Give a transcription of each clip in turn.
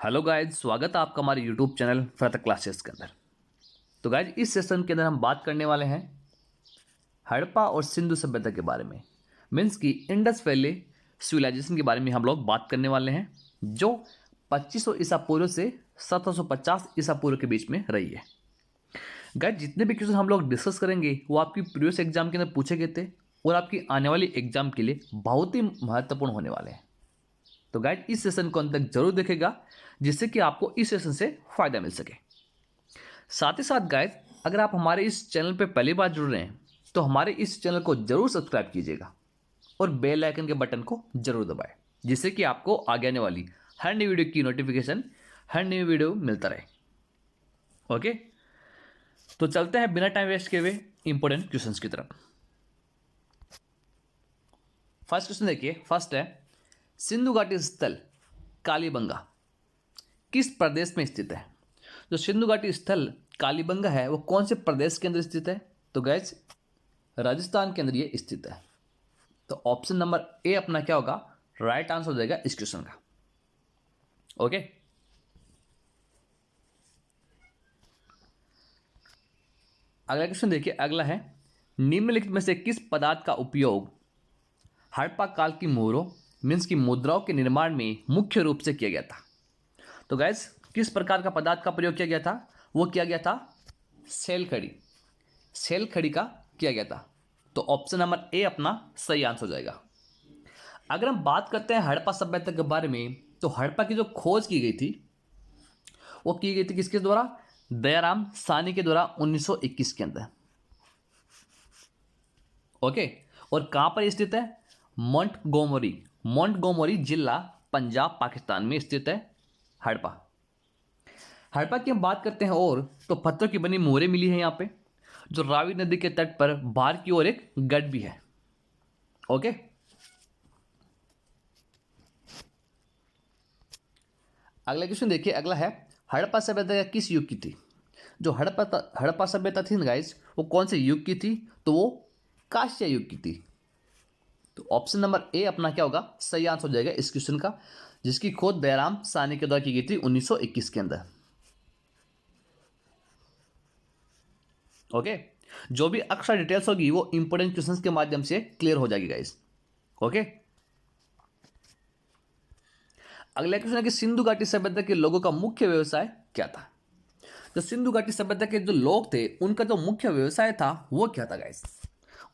Hello guys, स्वागत है आपका हमारे यूट्यूब चैनल फर्दर क्लासेस के अंदर। तो गाइज, इस सेशन के अंदर हम बात करने वाले हैं हड़प्पा और सिंधु सभ्यता के बारे में। मीन्स कि इंडस वैली सिविलाइजेशन के बारे में हम लोग बात करने वाले हैं, जो 2500 ईसा पूर्व से 1750 ईसा पूर्व के बीच में रही है। गाइज, जितने भी क्वेश्चन हम लोग डिस्कस करेंगे वो आपकी प्रीवियस एग्जाम के अंदर पूछे गए थे और आपकी आने वाली एग्जाम के लिए बहुत ही महत्वपूर्ण होने वाले हैं। तो गाइड, इस सेशन को अंत तक जरूर देखेगा, जिससे कि आपको इस सेशन से फायदा मिल सके। साथ ही साथ गाइड, अगर आप हमारे इस चैनल पे पहली बार जुड़ रहे हैं तो हमारे इस चैनल को जरूर सब्सक्राइब कीजिएगा और बेल आइकन के बटन को जरूर दबाएं, जिससे कि आपको आगे आने वाली हर नई वीडियो की नोटिफिकेशन, हर नई वीडियो मिलता रहे। ओके, तो चलते हैं बिना टाइम वेस्ट किए हुए इंपॉर्टेंट क्वेश्चंस की तरफ। फर्स्ट क्वेश्चन देखिए, फर्स्ट है सिंधु घाटी स्थल कालीबंगा किस प्रदेश में स्थित है। जो सिंधु घाटी स्थल कालीबंगा है वो कौन से प्रदेश के अंदर स्थित है? तो गैस, राजस्थान के अंदर ये स्थित है। तो ऑप्शन नंबर ए अपना क्या होगा? राइट आंसर हो जाएगा इस क्वेश्चन का। ओके, अगला क्वेश्चन देखिए, अगला है निम्नलिखित में से किस पदार्थ का उपयोग हड़प्पा काल की मोहरों मीन्स की मुद्राओं के निर्माण में मुख्य रूप से किया गया था। तो गैस, किस प्रकार का पदार्थ का प्रयोग किया गया था? वो किया गया था सेल खड़ी, सेल खड़ी का किया गया था। तो ऑप्शन नंबर ए अपना सही आंसर हो जाएगा। अगर हम बात करते हैं हड़प्पा सभ्यता के बारे में, तो हड़प्पा की जो खोज की गई थी वो की गई थी किसके द्वारा? दयाराम साहनी के द्वारा 1921 के अंदर। ओके, और कहां पर स्थित है? मोंटगोमरी, मोंटगोमरी जिला पंजाब पाकिस्तान में स्थित है हड़प्पा। हड़प्पा की हम बात करते हैं और तो पत्थर की बनी मोहरें मिली है यहाँ पे, जो रावी नदी के तट पर बाहर की ओर एक गढ़ भी है। ओके, अगला क्वेश्चन देखिए, अगला है हड़प्पा सभ्यता किस युग की थी? जो हड़प्पा सभ्यता थी ना गाइस, वो कौन से युग की थी? तो वो कांस्य युग की थी। तो ऑप्शन नंबर ए अपना क्या होगा? सही आंसर हो जाएगा इस क्वेश्चन का, जिसकी खोज दयाराम साहनी के द्वारा की गई थी 1921 के अंदर। ओके, जो भी अक्सर डिटेल्स होगी वो इंपोर्टेंट क्वेश्चंस के माध्यम से क्लियर हो जाएगी गाइस। ओके, अगला क्वेश्चन है कि सिंधु घाटी सभ्यता के लोगों का मुख्य व्यवसाय क्या था? तो सिंधु घाटी सभ्यता के जो लोग थे उनका जो मुख्य व्यवसाय था वो क्या था गाइस?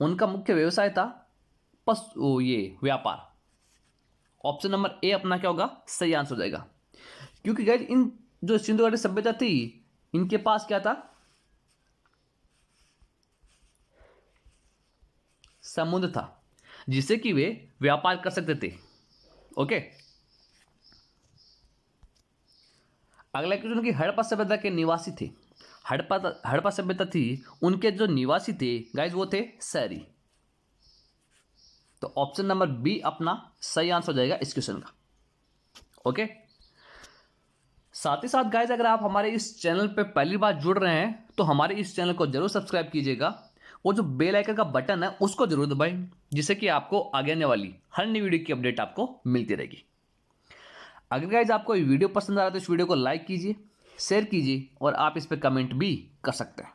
उनका मुख्य व्यवसाय था ये व्यापार। ऑप्शन नंबर ए अपना क्या होगा? सही आंसर हो जाएगा, क्योंकि गाइस इन जो सिंधु घाटी सभ्यता थी इनके पास क्या था? समुद्र था, जिससे कि वे व्यापार कर सकते थे। ओके, अगला क्वेश्चन कि हड़प्पा सभ्यता के निवासी थे, हड़प्पा सभ्यता थी उनके जो निवासी थे गाइस वो थे शहरी। तो ऑप्शन नंबर बी अपना सही आंसर हो जाएगा इस क्वेश्चन का। ओके, साथ ही साथ गाइस, अगर आप हमारे इस चैनल पे पहली बार जुड़ रहे हैं तो हमारे इस चैनल को जरूर सब्सक्राइब कीजिएगा और जो बेल आइकन का बटन है उसको जरूर दबाएं, जिससे कि आपको आगे आने वाली हर नई वीडियो की अपडेट आपको मिलती रहेगी। अगर गाइस आपको ये वीडियो पसंद आ रहा है तो इस वीडियो को लाइक कीजिए, शेयर कीजिए और आप इस पर कमेंट भी कर सकते हैं।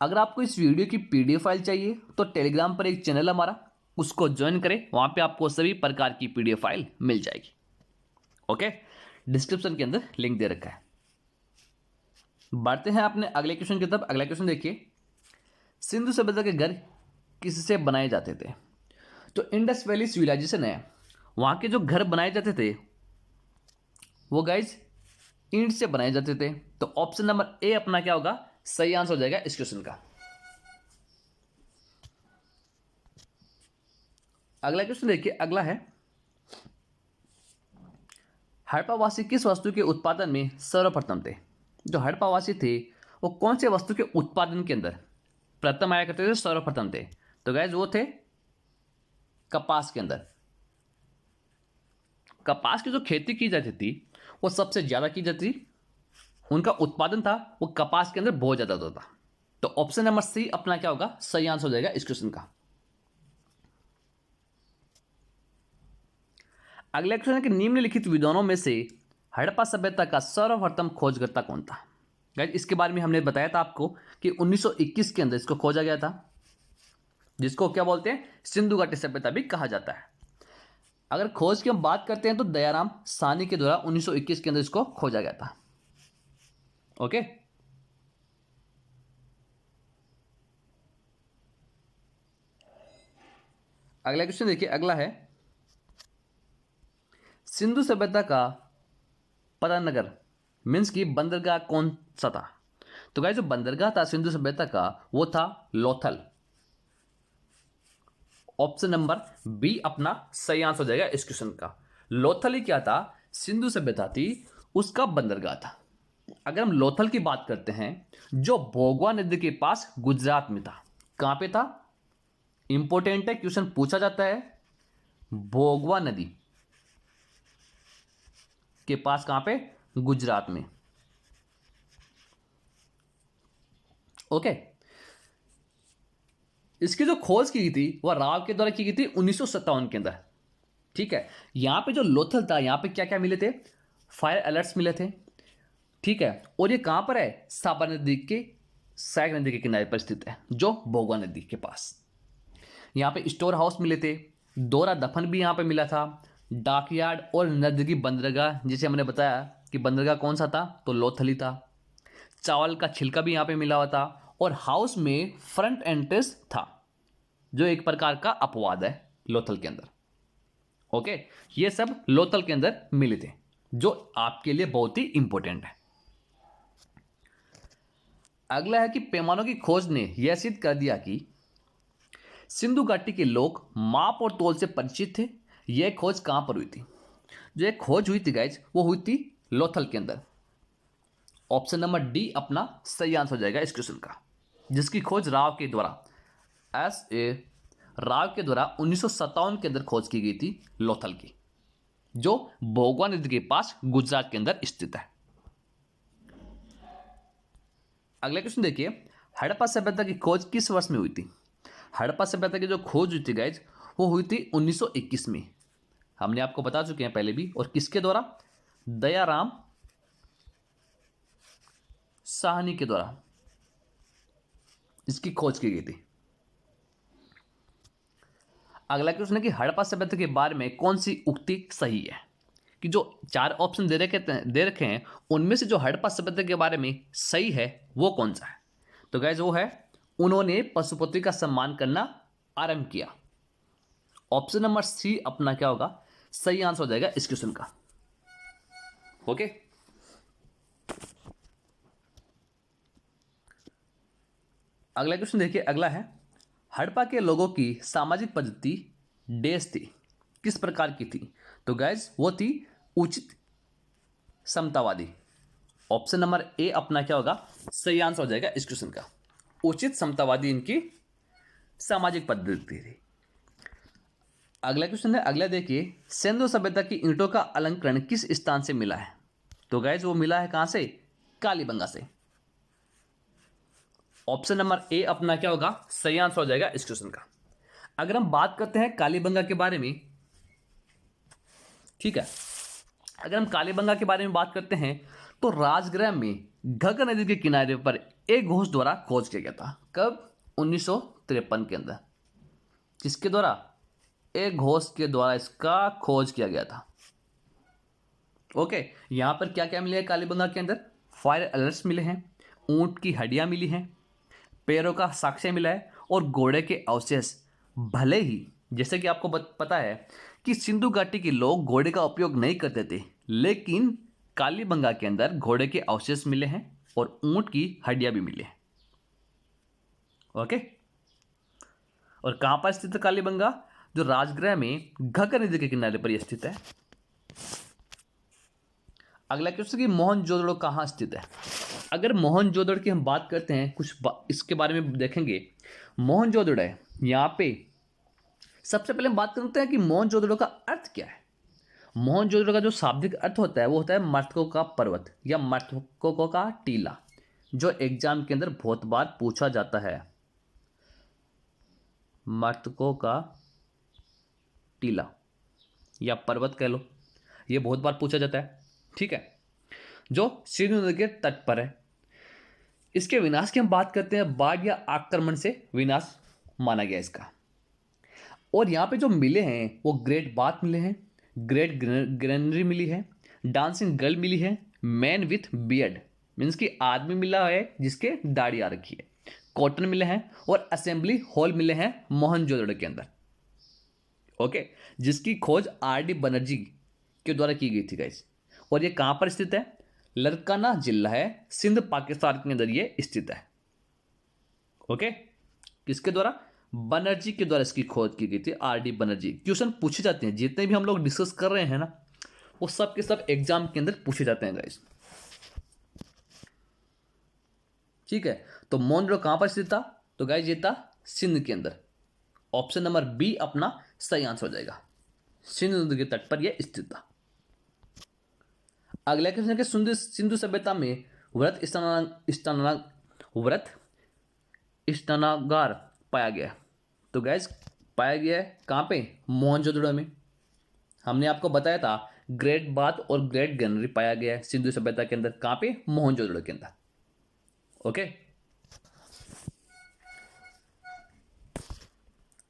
अगर आपको इस वीडियो की पीडीएफ फाइल चाहिए तो टेलीग्राम पर एक चैनल हमारा, उसको ज्वाइन करें, वहां पे आपको सभी प्रकार की पीडीएफ फाइल मिल जाएगी। ओके, डिस्क्रिप्शन के अंदर लिंक दे रखा है। बढ़ते हैं अपने अगले क्वेश्चन की तरफ। अगला क्वेश्चन देखिए, सिंधु सभ्यता के घर किससे बनाए जाते थे? तो इंडस वैली सिविलाइजेशन है, वहां के जो घर बनाए जाते थे वो गाइज ईंट से बनाए जाते थे। तो ऑप्शन नंबर ए अपना क्या होगा? सही आंसर हो जाएगा इस क्वेश्चन का। अगला क्वेश्चन देखिए, अगला है हड़प्पावासी किस वस्तु के उत्पादन में सर्वप्रथम थे? जो हड़प्पावासी थे वो कौन से वस्तु के उत्पादन के अंदर प्रथम आया करते थे, सर्वप्रथम थे? तो गाइज वो थे कपास के अंदर। कपास की जो खेती की जाती थी वो सबसे ज्यादा की जाती थी, उनका उत्पादन था वो कपास के अंदर बहुत ज्यादा होता था। तो ऑप्शन नंबर सी अपना क्या होगा? सही आंसर हो जाएगा इस क्वेश्चन का। अगला क्वेश्चन है कि निम्नलिखित विद्वानों में से हड़प्पा सभ्यता का सर्वप्रथम खोजकर्ता कौन था? गाइस इसके बारे में हमने बताया था आपको कि 1921 के अंदर इसको खोजा गया था, जिसको क्या बोलते हैं, सिंधु घाटी सभ्यता भी कहा जाता है। अगर खोज की हम बात करते हैं तो दयाराम साहनी के द्वारा 1921 के अंदर इसको खोजा गया था। ओके, अगला क्वेश्चन देखिए, अगला है सिंधु सभ्यता का परानगर मीन्स की बंदरगाह कौन सा था? तो गाइस जो बंदरगाह था सिंधु सभ्यता का वो था लोथल। ऑप्शन नंबर बी अपना सही आंसर हो जाएगा इस क्वेश्चन का। लोथल ही क्या था? सिंधु सभ्यता थी, उसका बंदरगाह था। अगर हम लोथल की बात करते हैं जो भोगवा नदी के पास गुजरात में था। कहां पे था? इंपॉर्टेंट है, क्वेश्चन पूछा जाता है। भोगवा नदी के पास कहां पे? गुजरात में। ओके, इसकी जो खोज की गई थी वह राव के द्वारा की गई थी 1957 के अंदर। ठीक है, यहां पे जो लोथल था यहां पे क्या क्या मिले थे? फायर अलर्ट्स मिले थे। ठीक है, और ये कहां पर है? साबरमती नदी के, सहायक नदी के किनारे पर स्थित है, जो भोगवा नदी के पास। यहाँ पे स्टोर हाउस मिले थे, दोहरा दफन भी यहाँ पे मिला था, डॉकयार्ड और नजदीकी बंदरगाह, जिसे हमने बताया कि बंदरगाह कौन सा था, तो लोथली था। चावल का छिलका भी यहाँ पे मिला हुआ था, और हाउस में फ्रंट एंट्रेंस था, जो एक प्रकार का अपवाद है लोथल के अंदर। ओके, ये सब लोथल के अंदर मिले थे, जो आपके लिए बहुत ही इंपॉर्टेंट है। अगला है कि पैमानों की खोज ने यह सिद्ध कर दिया कि सिंधु घाटी के लोग माप और तोल से परिचित थे। यह खोज कहां पर हुई थी? जो एक खोज हुई थी गाइज वो हुई थी लोथल के अंदर। ऑप्शन नंबर डी अपना सही आंसर हो जाएगा इस क्वेश्चन का, जिसकी खोज राव के द्वारा राव के द्वारा 1957 के अंदर खोज की गई थी लोथल की, जो भोगवा नदी के पास गुजरात के अंदर स्थित है। अगला क्वेश्चन देखिए, हड़प्पा सभ्यता की खोज किस वर्ष में हुई थी? हड़प्पा सभ्यता की जो खोज हुई थी गाइज वो हुई थी 1921 में। हमने आपको बता चुके हैं पहले भी, और किसके द्वारा? दयाराम साहनी के द्वारा इसकी खोज की गई थी। अगला क्वेश्चन है कि हड़प्पा सभ्यता के बारे में कौन सी उक्ति सही है? कि जो 4 ऑप्शन दे रखे हैं उनमें से जो हड़प्पा सभ्यता के बारे में सही है वो कौन सा है? तो गाइज वो है, उन्होंने पशुपति का सम्मान करना आरंभ किया। ऑप्शन नंबर सी अपना क्या होगा? सही आंसर हो जाएगा इस क्वेश्चन का। ओके, अगला क्वेश्चन देखिए, अगला है हड़प्पा के लोगों की सामाजिक पद्धति डैश थी, किस प्रकार की थी? तो गाइज वो थी उचित समतावादी। ऑप्शन नंबर ए अपना क्या होगा? सही आंसर हो जाएगा इस क्वेश्चन का। उचित समतावादी इनकी सामाजिक पद्धति थी। अगला क्वेश्चन है, अगला देखिए, सिंधु सभ्यता की ईंटों का अलंकरण किस स्थान से मिला है? तो गाइज वो मिला है कहां से? कालीबंगा से। ऑप्शन नंबर ए अपना क्या होगा? सही आंसर हो जाएगा इस क्वेश्चन का। अगर हम बात करते हैं कालीबंगा के बारे में, ठीक है, अगर हम कालीबंगा के बारे में बात करते हैं तो राजगृह में घग्गर नदी के किनारे पर एक घोष द्वारा खोज किया गया था। कब? 1953 के अंदर। किसके द्वारा? एक घोष के द्वारा इसका खोज किया गया था। ओके, यहां पर क्या क्या मिले है कालीबंगा के अंदर? फायर अलर्ट्स मिले हैं, ऊंट की हड्डियां मिली हैं, पैरों का साक्ष्य मिला है, और घोड़े के अवशेष। भले ही जैसे कि आपको पता है कि सिंधु घाटी के लोग घोड़े का उपयोग नहीं करते थे, लेकिन कालीबंगा के अंदर घोड़े के अवशेष मिले हैं और ऊंट की हड्डियां भी मिली हैं। ओके, और कहां पर स्थित है कालीबंगा? जो राजगृह में घग्गर नदी के किनारे पर यह स्थित है। अगला क्वेश्चन कि मोहनजोदड़ो कहां स्थित है? अगर मोहनजोदड़ो की हम बात करते हैं, कुछ इसके बारे में देखेंगे। मोहनजोदड़ो है यहां पे, सबसे पहले हम बात करते हैं कि मोहनजोदड़ो का अर्थ क्या है। मोहनजोदड़ो का जो शाब्दिक अर्थ होता है वो होता है मृतकों का पर्वत या मृतकों का टीला, जो एग्जाम के अंदर बहुत बार पूछा जाता है। मृतकों का टीला या पर्वत कह लो, ये बहुत बार पूछा जाता है। ठीक है, जो सिंधु नदी के तट पर है। इसके विनाश की हम बात करते हैं, बाढ़ या आक्रमण से विनाश माना गया इसका। और यहाँ पे जो मिले हैं वो ग्रेट बाथ मिले हैं, ग्रेट ग्रेनरी मिली है, डांसिंग गर्ल मिली है, मैन विथ बियर्ड मीन्स कि आदमी मिला है जिसके दाढ़ी आ रखी है, कॉटन मिले हैं, और असेंबली हॉल मिले हैं मोहनजोदड़ो के अंदर। ओके, जिसकी खोज आर डी बनर्जी के द्वारा की गई थी गाइस। और ये कहाँ पर स्थित है? लरकाना जिला है, सिंध पाकिस्तान के अंदर ये स्थित है। ओके, किसके द्वारा? बनर्जी के द्वारा इसकी खोज की गई थी, आर डी बनर्जी। क्वेश्चन पूछे जाते हैं, जितने भी हम लोग डिस्कस कर रहे हैं ना, वो सब के सब एग्जाम के अंदर पूछे जाते हैं गाइस। ठीक है, तो मोनरो कहां पर स्थित था? तो गाइस ये था सिंध के अंदर। ऑप्शन नंबर बी अपना सही आंसर हो जाएगा, सिंधु नदी के तट पर यह स्थित था। अगला क्वेश्चन है कि सिंधु सभ्यता में व्रत स्नानागार पाया गया। तो गैस पाया गया है कहाँ पे? मोहनजोदड़ो में। हमने आपको बताया था ग्रेट बाथ और ग्रेट ग्रेनरी पाया गया है सिंधु सभ्यता के अंदर। कहाँ पे? मोहनजोदड़ो के अंदर। ओके,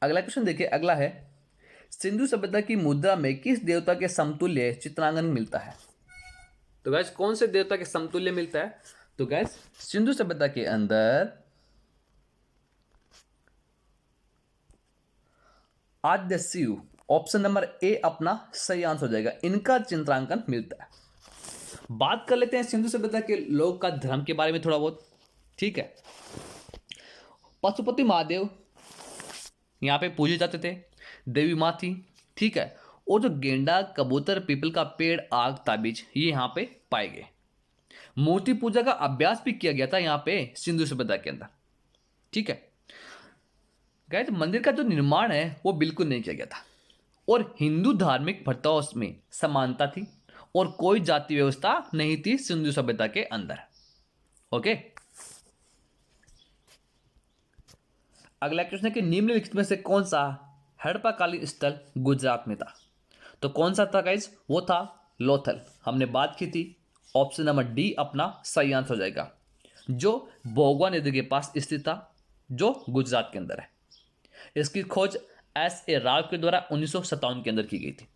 अगला क्वेश्चन देखिए, अगला है सिंधु सभ्यता की मुद्रा में किस देवता के समतुल्य चित्रांकन मिलता है? तो गैस कौन से देवता के समतुल्य मिलता है? तो गैस सिंधु सभ्यता के अंदर आद्य शिव, ऑप्शन नंबर ए अपना सही आंसर हो जाएगा, इनका चित्रांकन मिलता है। बात कर लेते हैं सिंधु सभ्यता के लोग का धर्म के बारे में थोड़ा बहुत। ठीक है, पशुपति महादेव यहाँ पे पूजे जाते थे, देवी माँ थी। ठीक है, और जो गेंडा, कबूतर, पीपल का पेड़, आग, ताबीज ये यहाँ पे पाए गए। मूर्ति पूजा का अभ्यास भी किया गया था यहाँ पे सिंधु सभ्यता के अंदर। ठीक है गाइस, मंदिर का जो निर्माण है वो बिल्कुल नहीं किया गया था, और हिंदू धार्मिक प्रथाओं में समानता थी, और कोई जाति व्यवस्था नहीं थी सिंधु सभ्यता के अंदर। ओके, अगला क्वेश्चन है कि निम्नलिखित में से कौन सा हड़प्पाकालीन स्थल गुजरात में था? तो कौन सा था गाइस? वो था लोथल। हमने बात की थी, ऑप्शन नंबर डी अपना सही आंसर हो जाएगा, जो भोगवा नदी के पास स्थित था, जो गुजरात के अंदर है। इसकी खोज एस ए राव के द्वारा 1957 के अंदर की गई थी।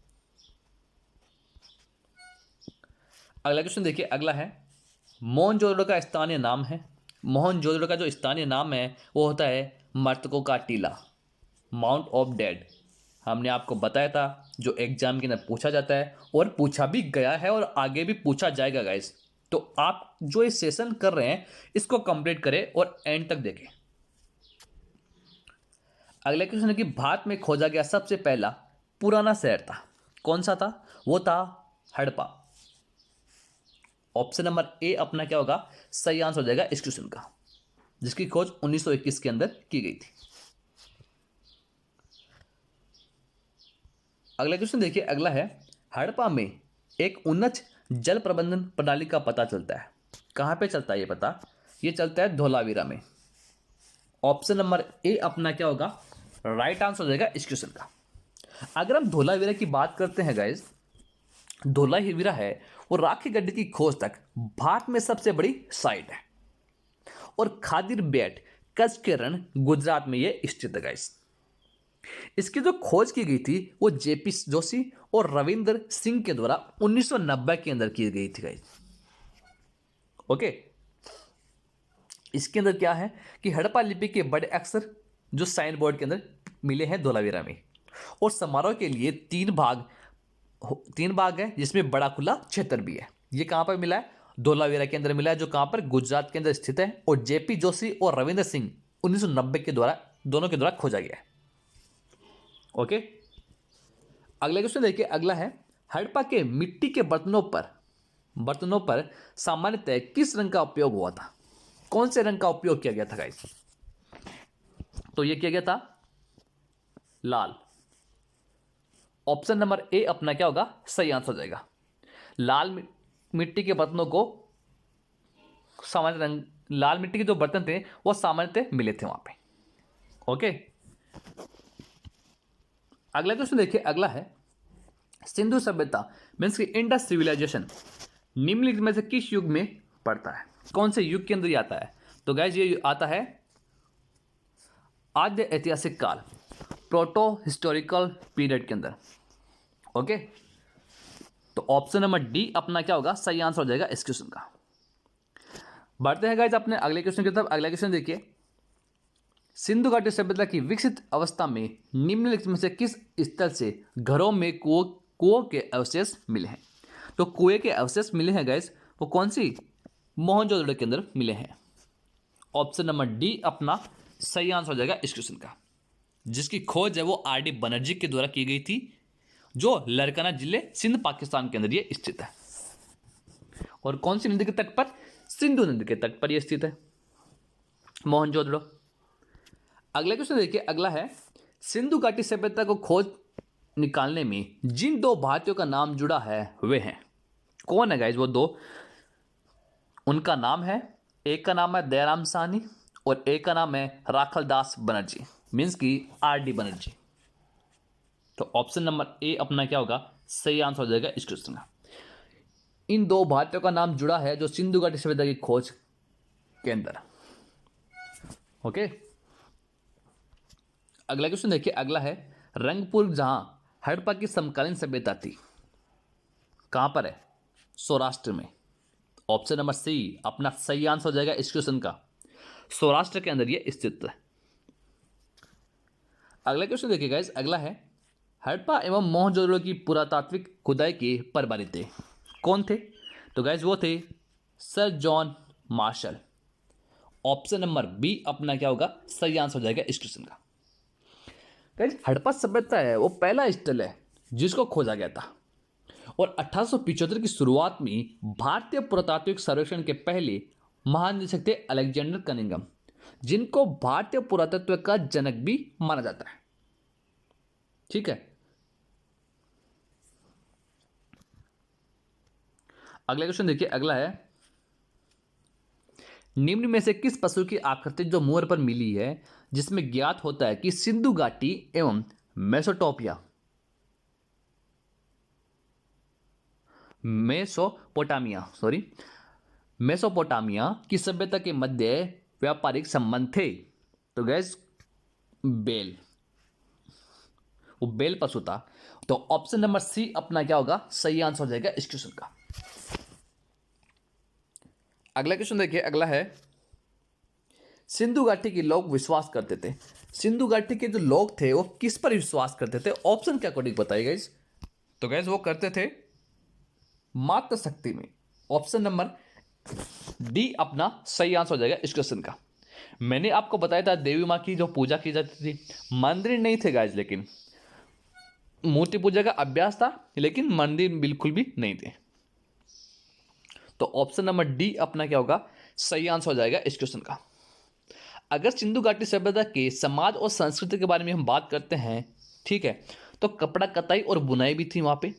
अगला क्वेश्चन देखिए, अगला है मोहनजोदड़ो का स्थानीय नाम है। मोहनजोदड़ो का जो स्थानीय नाम है वो होता है मृतकों का टीला, माउंट ऑफ डेड। हमने आपको बताया था जो एग्जाम के अंदर पूछा जाता है, और पूछा भी गया है, और आगे भी पूछा जाएगा गाइस। तो आप जो ये सेशन कर रहे हैं इसको कंप्लीट करें और एंड तक देखें। अगला क्वेश्चन है कि भारत में खोजा गया सबसे पहला पुराना शहर था, कौन सा था? वो था हड़प्पा। ऑप्शन नंबर ए अपना क्या होगा? सही आंसर हो जाएगा इस क्वेश्चन का, जिसकी खोज 1921 के अंदर की गई थी। अगला क्वेश्चन देखिए, अगला है हड़प्पा में एक उन्नत जल प्रबंधन प्रणाली का पता चलता है। कहां पे चलता है ये पता? ये चलता है धोलावीरा में। ऑप्शन नंबर ए अपना क्या होगा? राइट आंसर हो जाएगा इस क्वेश्चन का। अगर हम धोलावीरा की बात करते हैं गाइस, धोलावीरा है वो राखी गड्ढे की खोज तक भारत में सबसे बड़ी साइट है, और खादिर बेट कच्छ के रण गुजरात में ये स्थित है गाइस। इसकी जो खोज की गई थी वो जेपी जोशी और रविंद्र सिंह के द्वारा 1990 के अंदर की गई थी गाइस। ओके, इसके अंदर क्या है कि हड़प्पा लिपि के बड़े अक्षर जो साइन बोर्ड के अंदर मिले हैं धोलावीरा में, और समारोह के लिए तीन भाग है, जिसमें बड़ा खुला क्षेत्र भी है। ये कहां पर मिला है? धोलावीरा के अंदर मिला है, जो कहां पर? गुजरात के अंदर स्थित है, और जेपी जोशी और रविंद्र सिंह 1990 के द्वारा दोनों के द्वारा खोजा गया है। ओके, अगला क्वेश्चन देखिए, अगला है हड़प्पा के मिट्टी के बर्तनों पर सामान्यतः किस रंग का उपयोग हुआ था? कौन से रंग का उपयोग किया गया था गाइस? तो यह किया गया था लाल। ऑप्शन नंबर ए अपना क्या होगा? सही आंसर हो जाएगा। लाल मिट्टी के बर्तनों को सामान्य रंग, लाल मिट्टी के जो बर्तन थे वो सामान्यतः मिले थे वहां पे। ओके, अगला क्वेश्चन देखिए, अगला है सिंधु सभ्यता मीन्स की इंडस सिविलाइजेशन निम्नलिखित में से किस युग में पड़ता है? कौन से युग के अंदर ये आता है? तो गाइज ये आता है आद्य ऐतिहासिक काल, प्रोटो हिस्टोरिकल पीरियड के अंदर। ओके, तो ऑप्शन नंबर डी अपना क्या होगा? सही आंसर हो जाएगा इस क्वेश्चन का। बढ़ते हैं गाइज अपने अगले क्वेश्चन की तरफ। अगला क्वेश्चन देखिए, सिंधु घाटी सभ्यता की विकसित अवस्था में निम्नलिखित में से किस स्थल से घरों में कुओं के अवशेष मिले हैं? तो कुएं के अवशेष मिले हैं गाइज, वो कौन सी? मोहनजोदड़ो के अंदर मिले हैं। ऑप्शन नंबर डी अपना सही आंसर हो जाएगा इस क्वेश्चन का, जिसकी खोज है वो आर डी बनर्जी के द्वारा की गई थी, जो लरकाना जिले सिंध पाकिस्तान के अंदर ये स्थित है। और कौन सी नदी के तट पर? सिंधु नदी के तट पर यह स्थित है मोहनजोदड़ो। अगला क्वेश्चन देखिए, अगला है, सिंधु घाटी सभ्यता को खोज निकालने में जिन दो भारतीयों का नाम जुड़ा है वे हैं? कौन है गाइज वो दो? उनका नाम है, एक का नाम है दयाराम साहनी और एक का नाम है राखलदास बनर्जी, मीन्स की आर डी बनर्जी। तो ऑप्शन नंबर ए अपना क्या होगा? सही आंसर हो जाएगा इस क्वेश्चन का। इन दो भारतीयों का नाम जुड़ा है जो सिंधु घाटी सभ्यता की खोज के अंदर। ओके, अगला क्वेश्चन देखिए, अगला है, रंगपुर जहां हड़प्पा की समकालीन सभ्यता थी, कहां पर है? सौराष्ट्र में। ऑप्शन नंबर सी अपना सही आंसर हो जाएगा इस क्वेश्चन का, सौराष्ट्र के अंदर ये स्थित है। अगला क्वेश्चन देखिए गाइस, अगला है, हड़प्पा एवं मोहनजोदड़ो की पुरातात्विक खुदाई के प्रभारी थे, कौन थे? तो गाइस वो थे sir John Marshall. Option number B अपना क्या होगा? सही आंसर हो जाएगा इस क्वेश्चन का। गाइस हड़प्पा सभ्यता है वो पहला स्थल है जिसको खोजा गया था, और 1875 की शुरुआत में भारतीय पुरातात्विक सर्वेक्षण के पहले महानिदेशक थे अलेक्जेंडर कनिंघम, जिनको भारतीय पुरातत्व का जनक भी माना जाता है। ठीक है, अगला क्वेश्चन देखिए, अगला है, निम्न में से किस पशु की आकृति जो मोर पर मिली है जिसमें ज्ञात होता है कि सिंधु घाटी एवं मेसोपोटामिया की सभ्यता के मध्य व्यापारिक संबंध थे? तो गैस बेल, वो बेल पशु था। तो ऑप्शन नंबर सी अपना क्या होगा? सही आंसर हो जाएगा इस क्वेश्चन का। अगला क्वेश्चन देखिए, अगला है, सिंधु घाटी के लोग विश्वास करते थे, सिंधु घाटी के जो लोग थे वो किस पर विश्वास करते थे? ऑप्शन के अकॉर्डिंग बताइए गाइस। तो गाइस वो करते थे मातृ शक्ति में। ऑप्शन नंबर डी अपना सही आंसर हो जाएगा इस क्वेश्चन का। मैंने आपको बताया था देवी माँ की जो पूजा की जाती थी, मंदिर नहीं थे गाइस, लेकिन मूर्ति पूजा का अभ्यास था, लेकिन मंदिर बिल्कुल भी नहीं थे। तो ऑप्शन नंबर डी अपना क्या होगा? सही आंसर हो जाएगा इस क्वेश्चन का। अगर सिंधु घाटी सभ्यता के समाज और संस्कृति के बारे में हम बात करते हैं, ठीक है, तो कपड़ा कताई और बुनाई भी थी वहां पे,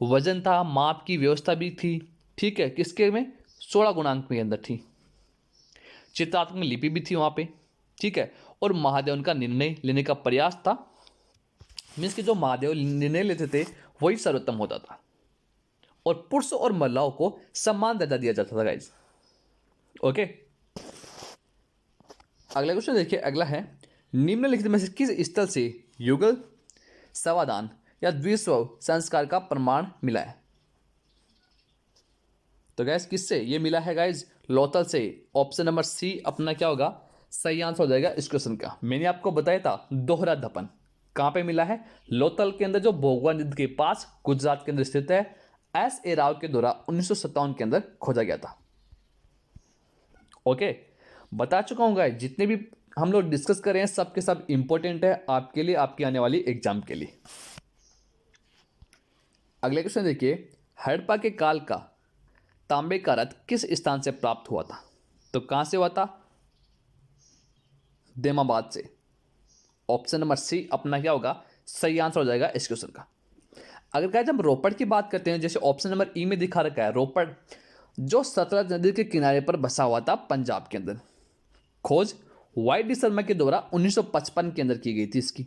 वजन था, माप की व्यवस्था भी थी, ठीक है, किसके में? 16 गुणांक के अंदर थी। चित्रात्मक लिपि भी थी वहां पे, ठीक है, और महादेव का निर्णय लेने का प्रयास था, मीन्स कि जो महादेव निर्णय लेते थे वही सर्वोत्तम होता था, और पुरुषों और महिलाओं को समान दर्जा दिया जाता था गाइस। ओके, अगला क्वेश्चन देखिए, अगला है, निम्नलिखित में से किस स्थल से युगल, समाधान या द्विस्व संस्कार का प्रमाण मिला है? तो गैस किससे ये मिला है गाइज? लोथल से। ऑप्शन नंबर सी अपना क्या होगा? सही आंसर हो जाएगा इस क्वेश्चन का। मैंने आपको बताया था दोहरा धपन कहां पे मिला है? लोथल के अंदर, जो भोगवा नदी के पास गुजरात के अंदर स्थित है। एस ए राव के द्वारा 1957 के अंदर खोजा गया था। ओके, बता चुका हूं गाइज, जितने भी हम लोग डिस्कस कर रहे हैं सब के सब इंपॉर्टेंट है आपके लिए, आपकी आने वाली एग्जाम के लिए। अगले क्वेश्चन देखिए, हड़प्पा के काल का तांबे का रथ किस स्थान से प्राप्त हुआ था? तो कहां से हुआ था? देमाबाद से। ऑप्शन नंबर सी अपना क्या होगा? सही आंसर हो जाएगा इस क्वेश्चन का। अगर गाइस हम रोपड़ की बात करते हैं, जैसे ऑप्शन नंबर ई में दिखा रखा है, रोपड़ जो सतलज नदी के किनारे पर बसा हुआ था पंजाब के अंदर। खोज वाई डी शर्मा के द्वारा 1955 के अंदर की गई थी इसकी।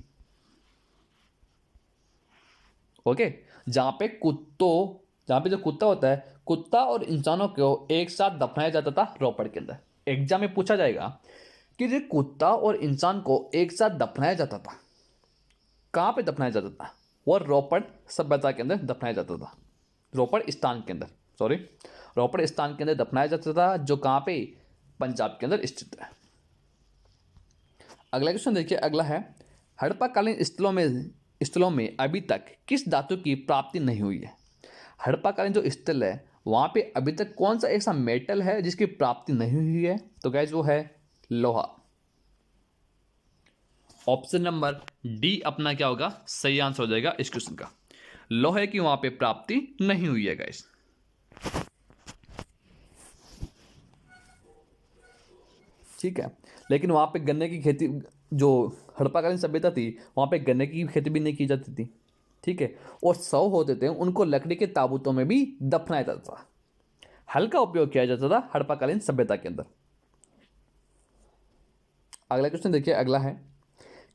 ओके, जहां पे कुत्तों, जहाँ पे जो कुत्ता होता है, कुत्ता और इंसानों को एक साथ दफनाया जाता था रोपड़ के अंदर। एग्जाम में पूछा जाएगा कि जो कुत्ता और इंसान को एक साथ दफनाया जाता था, कहाँ पे दफनाया जाता था? वो रोपड़ सभ्यता के अंदर दफनाया जाता था। रोपड़ स्थान के अंदर, सॉरी, रोपड़ स्थान के अंदर दफनाया जाता था, जो कहाँ पे? पंजाब के अंदर स्थित है। अगला क्वेश्चन देखिए, अगला है हड़प्पाकालीन स्थलों में अभी तक किस धातु की प्राप्ति नहीं हुई है? हड़प्पाकालीन जो स्थल है वहाँ पे अभी तक कौन सा ऐसा मेटल है जिसकी प्राप्ति नहीं हुई है? तो गाइस वो है लोहा। ऑप्शन नंबर डी अपना क्या होगा? सही आंसर हो जाएगा इस क्वेश्चन का। लोहे की वहां पे प्राप्ति नहीं हुई है गाइस। ठीक है, लेकिन वहां पे गन्ने की खेती, जो हड़प्पाकालीन सभ्यता थी वहां पे गन्ने की खेती भी नहीं की जाती थी। ठीक है, और शव होते थे उनको लकड़ी के ताबूतों में भी दफनाया जाता था। हल का उपयोग किया जाता था हड़प्पाकालीन सभ्यता के अंदर। अगला क्वेश्चन देखिए, अगला है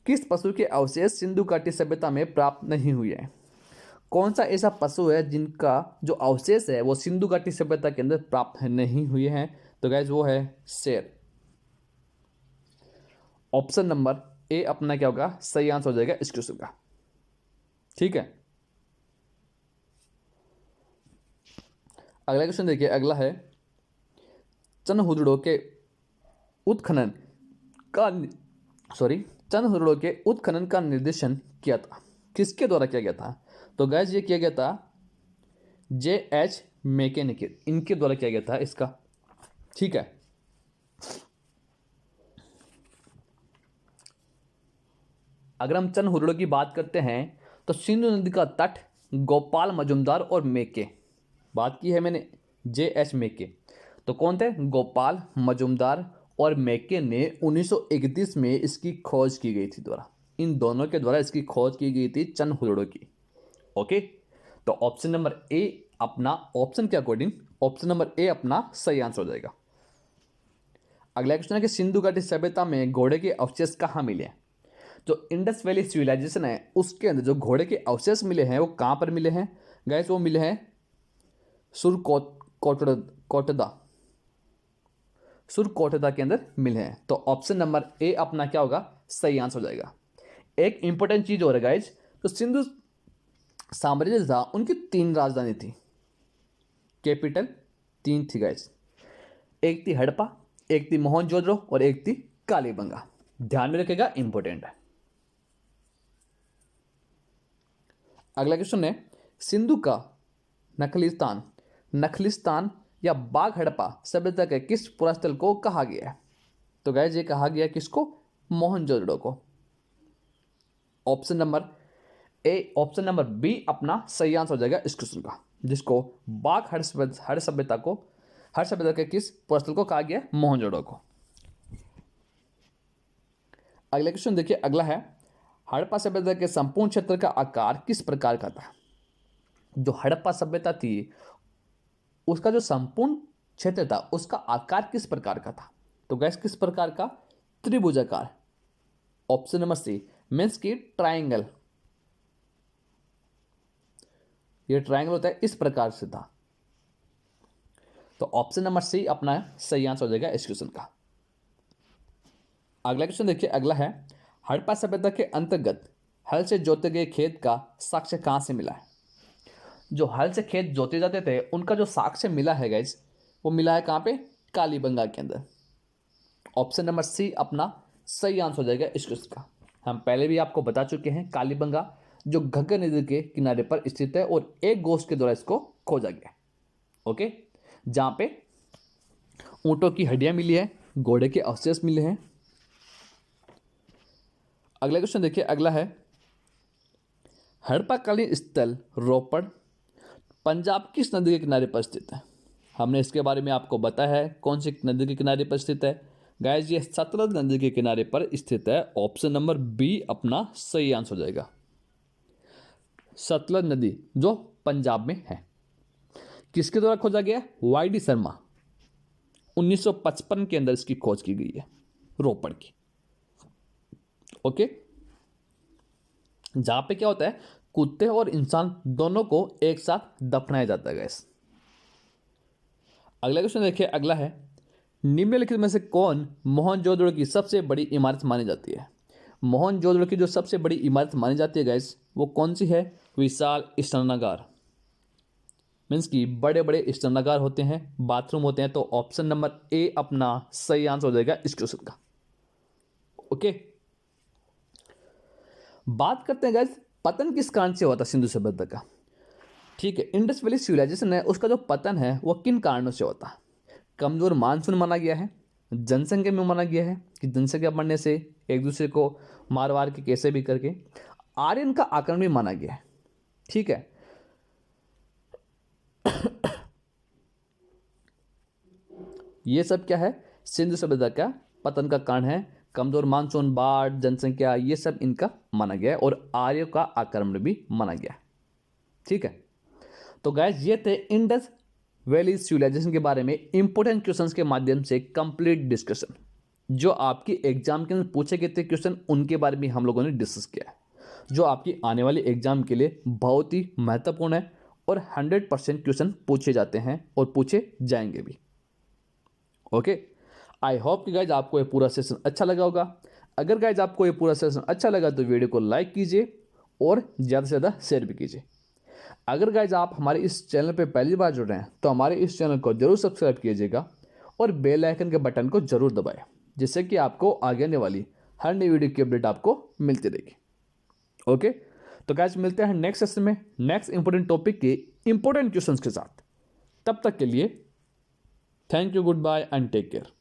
किस पशु के अवशेष सिंधु घाटी सभ्यता में प्राप्त नहीं हुए हैं? कौन सा ऐसा पशु है जिनका जो अवशेष है वो सिंधु घाटी सभ्यता के अंदर प्राप्त नहीं हुए हैं? तो गाइज वो है शेर। ऑप्शन नंबर ए अपना क्या होगा? सही आंसर हो जाएगा इस क्वेश्चन का। ठीक है, अगला क्वेश्चन देखिए, अगला है चंदहुदड़ों के उत्खनन का सॉरी चंदहुदड़ों के उत्खनन का निर्देशन किया था, किसके द्वारा किया गया था? तो गाइज ये किया गया था J.H. मैकेनिक, इनके द्वारा किया गया था इसका। ठीक है, अगर हम चंदहुदड़ों की बात करते हैं तो सिंधु नदी का तट गोपाल मजुमदार और मेके, बात की है मैंने J.H. मेके, तो कौन थे? गोपाल मजुमदार और मेके ने 1931 में इसकी खोज की गई थी द्वारा, इन दोनों के द्वारा इसकी खोज की गई थी चंदहुदड़ों की। ओके, तो ऑप्शन नंबर ए अपना, ऑप्शन के अकॉर्डिंग ऑप्शन नंबर ए अपना सही आंसर हो जाएगा। अगला क्वेश्चन है कि सिंधु घाटी सभ्यता में घोड़े के अवशेष कहाँ मिले हैं? जो इंडस वैली सिविलाइजेशन है उसके अंदर जो घोड़े के अवशेष मिले हैं वो कहाँ पर मिले हैं? गाइस वो मिले हैं सुरकोटदा के अंदर मिले हैं। तो ऑप्शन नंबर ए अपना क्या होगा? सही आंसर हो जाएगा। एक इंपॉर्टेंट चीज हो रहा है गाइज, तो सिंधु साम्राज्य था उनकी 3 राजधानी थी, कैपिटल 3 थी गाइज, एक थी हड़प्पा, एक थी मोहनजोदड़ो और एक थी कालीबंगा। ध्यान में रखेगा, इंपॉर्टेंट है। अगला क्वेश्चन है सिंधु का नखलिस्तान या बाघ हड़प्पा सभ्यता के किस पुरास्थल को कहा गया है? तो गाइज ये कहा गया किसको? मोहनजोदड़ो को। ऑप्शन नंबर बी अपना सही आंसर हो जाएगा इस क्वेश्चन का, जिसको बाघ हड़ सभ्यता के किस पुरास्थल को कहा गया? मोहनजोदड़ो को। अगला क्वेश्चन देखिए, अगला है हड़प्पा सभ्यता के संपूर्ण क्षेत्र का आकार किस प्रकार का था? जो हड़प्पा सभ्यता थी उसका जो संपूर्ण क्षेत्र था उसका आकार किस प्रकार का था? तो गैस किस प्रकार का? त्रिभुजाकार। ऑप्शन नंबर सी मीन्स की ट्राइंगल, ये ट्राइंगल होता है, इस प्रकार से था। तो ऑप्शन नंबर सी अपना सही आंसर हो जाएगा इस क्वेश्चन का। अगला क्वेश्चन देखिए, अगला है हड़प्पा सभ्यता के अंतर्गत हल से जोते गए खेत का साक्ष्य कहां से मिला है? जो हल से खेत जोते जाते थे उनका जो साक्ष्य मिला है गाइस वो मिला है कहां पे? कालीबंगा के अंदर। ऑप्शन नंबर सी अपना सही आंसर हो जाएगा इस क्वेश्चन का। हम पहले भी आपको बता चुके हैं, कालीबंगा जो घग्गर नदी के किनारे पर स्थित है और एक गोश्त के द्वारा इसको खोजा गया। ओके, जहां पे ऊंटों की हड्डियां मिली है, घोड़े के अवशेष मिले हैं। अगला क्वेश्चन देखिए, अगला है हड़प्पाकालीन स्थल रोपड़ पंजाब किस नदी के किनारे पर स्थित है? हमने इसके बारे में आपको बताया है, कौन सी नदी के किनारे पर स्थित है? गाइस ये सतलज नदी के किनारे पर स्थित है। ऑप्शन नंबर बी अपना सही आंसर हो जाएगा। सतलज नदी जो पंजाब में है, किसके द्वारा खोजा गया? वाई.डी. शर्मा, 1955 के अंदर इसकी खोज की गई है रोपड़ की। ओके, जहां पे क्या होता है कुत्ते और इंसान दोनों को एक साथ दफनाया जाता है गैस। अगला क्वेश्चन देखिए, अगला है निम्नलिखित में से कौन मोहनजोदड़ो की सबसे बड़ी इमारत मानी जाती है। मोहनजोदड़ो की जो सबसे बड़ी इमारत मानी जाती है गैस वो कौन सी है? विशाल स्नानागार। मीन्स कि बड़े बड़े स्नानागार होते हैं, बाथरूम होते हैं। तो ऑप्शन नंबर ए अपना सही आंसर हो जाएगा इस क्वेश्चन का। ओके, बात करते हैं गैस पतन किस कारण से हुआ था सिंधु सभ्यता का। ठीक है, इंडस वैली सिविलाइजेशन है उसका जो पतन है वो किन कारणों से होता है? कमजोर मानसून माना गया है, जनसंख्या में माना गया है कि जनसंख्या बढ़ने से एक दूसरे को मार वार के कैसे भी करके, आर्यन का आक्रमण भी माना गया है। ठीक है, ये सब क्या है? सिंधु सभ्यता का पतन का कारण है। कमजोर मानसून, बाढ़, जनसंख्या, ये सब इनका माना गया है और आर्यों का आक्रमण भी माना गया है। ठीक है, तो गाइस ये थे इंडस वैली सिविलाइजेशन के बारे में इंपॉर्टेंट क्वेश्चंस के माध्यम से कंप्लीट डिस्कशन। जो आपकी एग्जाम के अंदर पूछे गए थे क्वेश्चन उनके बारे में हम लोगों ने डिस्कस किया है, जो आपकी आने वाली एग्जाम के लिए बहुत ही महत्वपूर्ण है और 100% क्वेश्चन पूछे जाते हैं और पूछे जाएंगे भी। ओके, आई होप कि गाइज आपको ये पूरा सेशन अच्छा लगा होगा। अगर गाइज आपको ये पूरा सेशन अच्छा लगा तो वीडियो को लाइक कीजिए और ज़्यादा से ज़्यादा शेयर भी कीजिए। अगर गाइज आप हमारे इस चैनल पे पहली बार जुड़ रहे हैं तो हमारे इस चैनल को जरूर सब्सक्राइब कीजिएगा और बेल आइकन के बटन को जरूर दबाएं, जिससे कि आपको आगे आने वाली हर नई वीडियो की अपडेट आपको मिलती रहेगी। ओके, तो गाइज मिलते हैं नेक्स्ट सेशन में नेक्स्ट इंपॉर्टेंट टॉपिक के इंपॉर्टेंट क्वेश्चंस के साथ। तब तक के लिए thank you, goodbye and take care.